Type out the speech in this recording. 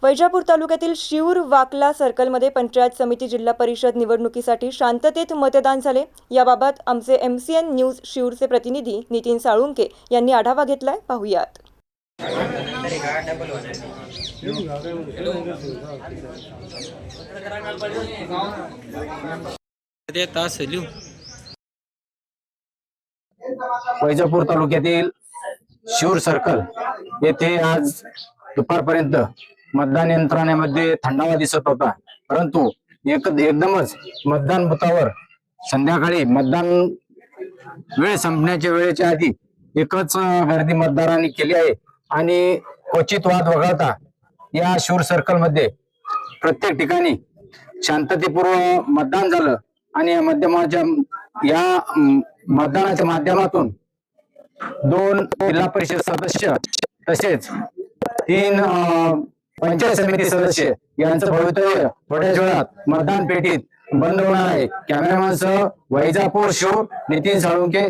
वैजापूर तालुक्यातील शिऊर वाकला सर्कलमध्ये पंचायत समिती जिल्हा परिषद निवडणुकीसाठी शांततेत मतदान झाले। याबाबत आमचे MCN न्यूज शिऊरचे प्रतिनिधी नितीन साळुंके यांनी आढावा घेतलाय, पाहूयात। वैजापूर तालुक्यातील शिऊर सर्कल येथे आज दुपारपर्यंत मतदान यंत्रणेमध्ये थंडावा दिसत होता, परंतु एकदमच मतदान बुथावर संध्याकाळी मतदान वेळ संपण्याच्या वेळेच्या आधी एकच गर्दी मतदारांनी केली आहे आणि क्वचित वाद वगळता या शिऊर सर्कल मध्ये प्रत्येक ठिकाणी शांततेपूर्व मतदान झालं आणि या मतदानाच्या माध्यमातून 2 जिल्हा परिषद सदस्य तसेच 3 पंचायत समिती सदस्य यांचं भवितव्य थोड्याच वेळात मतदान पेटीत बंद होणार आहे। कॅमेरामॅन सह वैजापूर शिऊर नितीन साळुंके।